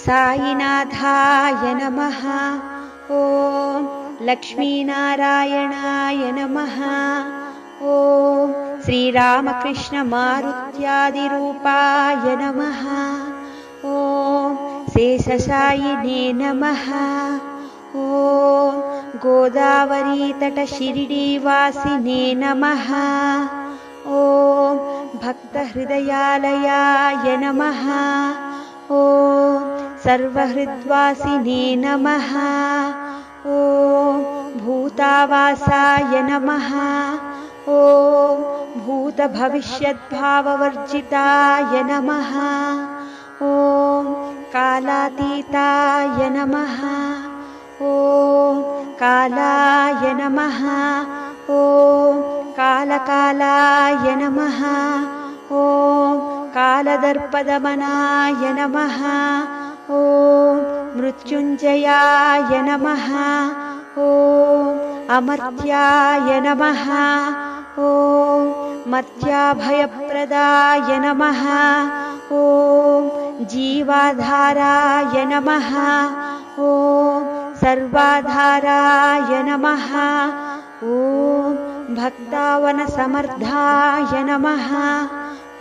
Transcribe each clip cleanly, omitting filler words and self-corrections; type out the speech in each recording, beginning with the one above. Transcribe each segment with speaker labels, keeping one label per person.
Speaker 1: साईनाथाय नमः। ॐ लक्ष्मीनारायणाय नमः। ॐ श्रीरामकृष्णमारुत्यादिरूपाय नमः। ॐ शेषशायिने नमः। ॐ गोदावरीतटशिरिडीवासिने नमः। ॐ भक्तहृदयालयाय नमः। ॐ सर्वहृद्वासिने नमः। ॐ भूतावासाय नमः। ॐ भूतभविष्यद्भाववर्जिताय नमः। ॐ कालातीताय नमः। ॐ कालाय नमः। ॐ कालकालाय नमः। ॐ कालदर्पदमनाय नमः। ॐ मृत्युञ्जयाय नमः। ॐ अमर्त्याय नमः। ॐ मर्त्याभयप्रदाय नमः। ॐ जीवाधाराय नमः। ॐ सर्वाधाराय नमः। ॐ भक्तावनसमर्थाय नमः।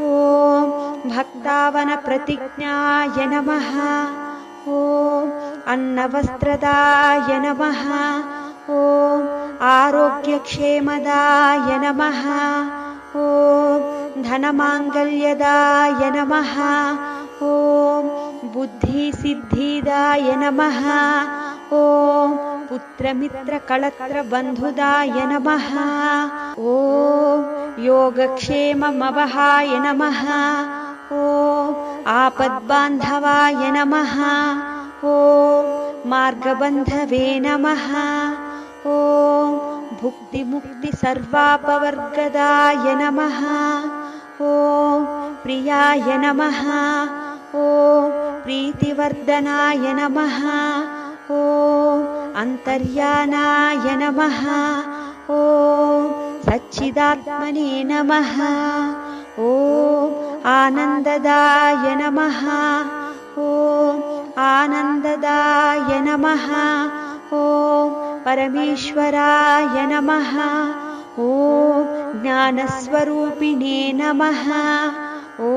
Speaker 1: ॐ भक्तावनप्रतिज्ञाय नमः। ॐ अन्नवस्त्रदाय नमः। ॐ आरोग्यक्षेमदाय नमः। ॐ धनमाङ्गल्यदाय नमः। ॐ बुद्धिसिद्धिदाय नमः। ॐ पुत्रमित्रकळत्रबन्धुदाय नमः। ॐ योगक्षेममवहाय नमः। ॐ आपद्बान्धवाय नमः। ॐ मार्गबन्धवे नमः। ॐ भुक्तिमुक्तिसर्वापवर्गदाय नमः। ॐ प्रियाय नमः। ॐ प्रीतिवर्धनाय नमः। ॐ अन्तर्यानाय नमः। ॐ सच्चिदात्मने नमः। ॐ आनन्ददाय नमः। ॐ आनन्ददाय नमः। ॐ परमेश्वराय नमः। ॐ ज्ञानस्वरूपिणे नमः। ॐ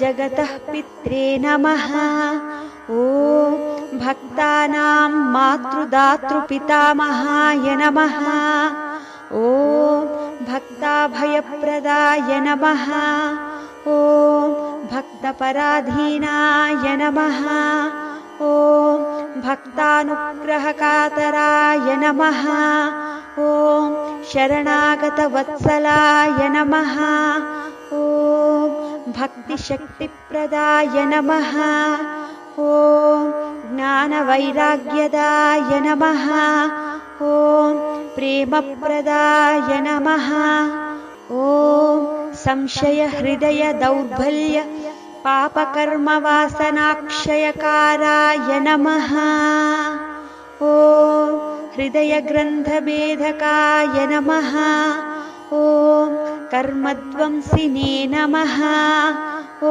Speaker 1: जगतः पित्रे नमः। ॐ भक्तानां मातृदातृपितामहाय नमः। ॐ भक्ताभयप्रदाय नमः। ॐ भक्तपराधीनाय नमः। ॐ भक्तानुग्रहकातराय नमः। ॐ शरणागतवत्सलाय नमः। ॐ भक्तिशक्तिप्रदाय नमः। ॐ ज्ञानवैराग्यदाय नमः। ॐ प्रेमप्रदाय नमः। ॐ संशयहृदयदौर्बल्य पापकर्मवासनाक्षयकाराय नमः। ॐ हृदयग्रन्थभेदकाय नमः। ॐ कर्मध्वंसिने नमः। ॐ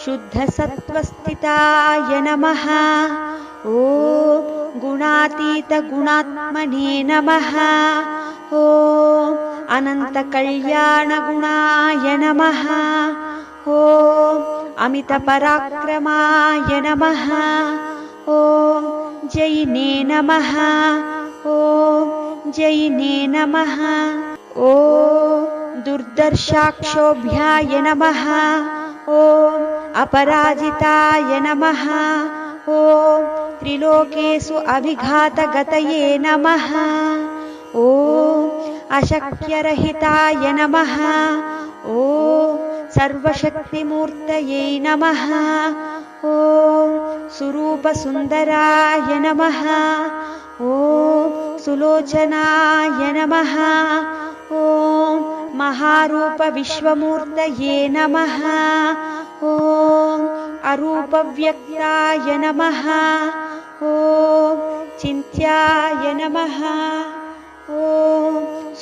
Speaker 1: शुद्धसत्त्वस्थिताय नमः। ॐ गुणातीतगुणात्मने नमः। ॐ अनन्तकल्याणगुणाय नमः। ॐ अमितपराक्रमाय नमः। ॐ जैने नमः। ॐ जैने नमः। ॐ दुर्दर्शाक्षोभ्याय नमः। ॐ अपराजिताय नमः। ॐ त्रिलोकेषु अभिघातगतये नमः। ॐ अशक्यरहिताय नमः। ॐ सर्वशक्तिमूर्तये नमः। ॐ सुरूपसुन्दराय नमः। ॐ सुलोचनाय नमः। ॐ महारूपविश्वमूर्तये नमः। ॐ अरूपव्यक्ताय नमः। ॐ चिन्त्याय नमः। ॐ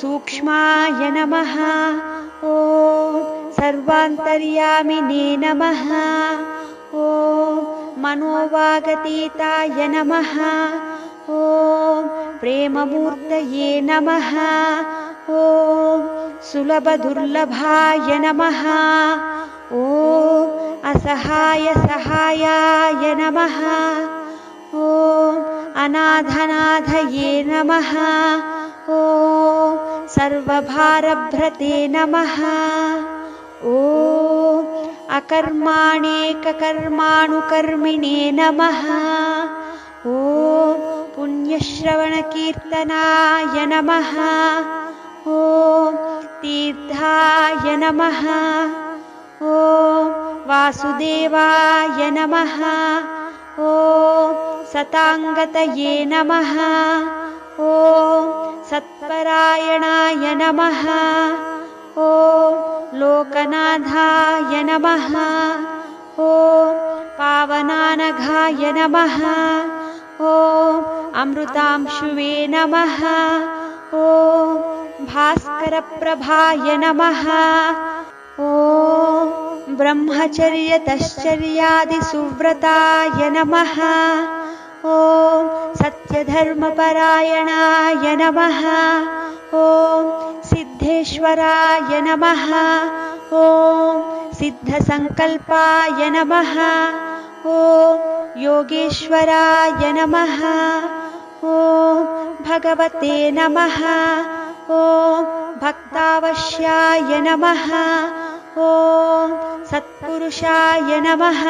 Speaker 1: सूक्ष्माय नमः। ॐ सर्वान्तर्यामिने नमः। ॐ मनोवागतीताय नमः। ॐ प्रेममूर्तये नमः। ॐ सुलभदुर्लभाय नमः। ॐ असहायसहायाय नमः। ॐ अनाथनाथये नमः। ॐ सर्वभारभ्रते नमः। ॐ अकर्माणेककर्माणुकर्मिणे नमः। ॐ पुण्यश्रवणकीर्तनाय नमः। ॐ तीर्थाय नमः। ॐ वासुदेवाय नमः। ॐ सताङ्गतये नमः। ॐ सत्परायणाय नमः। ॐ लोकनाथाय नमः। ॐ पावनानघाय नमः। ॐ अमृतांशुवे नमः। ॐ भास्करप्रभाय नमः। ॐ ब्रह्मचर्यतश्चर्यादिसुव्रताय नमः। ॐ सत्यधर्मपरायणाय नमः। ॐ सिद्धेश्वराय नमः। ॐ सिद्धसङ्कल्पाय नमः। ॐ योगेश्वराय नमः। ॐ भगवते नमः। ॐ भक्तावश्याय नमः। ॐ सत्पुरुषाय नमः।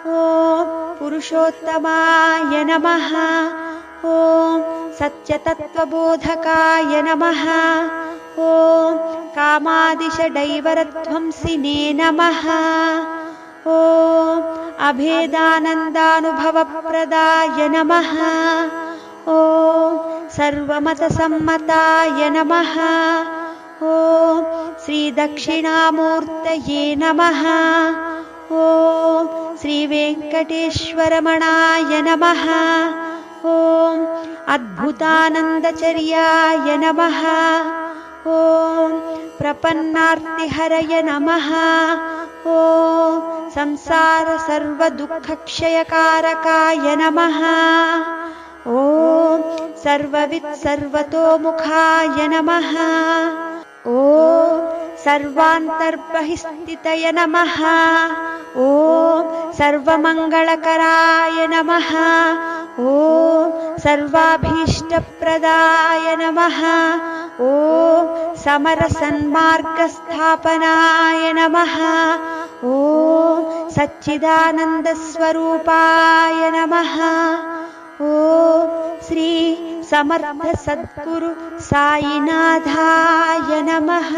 Speaker 1: ॐ पुरुषोत्तमाय नमः। ॐ सत्यतत्त्वबोधकाय नमः। ॐ कामादिषडैवरध्वंसिने नमः। ॐ अभेदानन्दानुभवप्रदाय नमः। ॐ सर्वमतसम्मताय नमः। ॐ श्रीदक्षिणामूर्तये नमः। ॐ श्रीवेङ्कटेश्वरमणाय नमः। ॐ अद्भुतानन्दचर्याय नमः। ॐ प्रपन्नार्तिहरय नमः। ॐ संसारसर्वदुःखक्षयकारकाय नमः। ॐ सर्ववित्सर्वतोमुखाय नमः। ॐ सर्वान्तर्बहिस्थितय नमः। ॐ सर्वमङ्गलकराय नमः। ॐ सर्वाभीष्टप्रदाय नमः। ॐ समरसन्मार्गस्थापनाय नमः। ॐ सच्चिदानन्दस्वरूपाय नमः। ॐ श्री समर्थ सद्गुरु साईनाथाय नमः।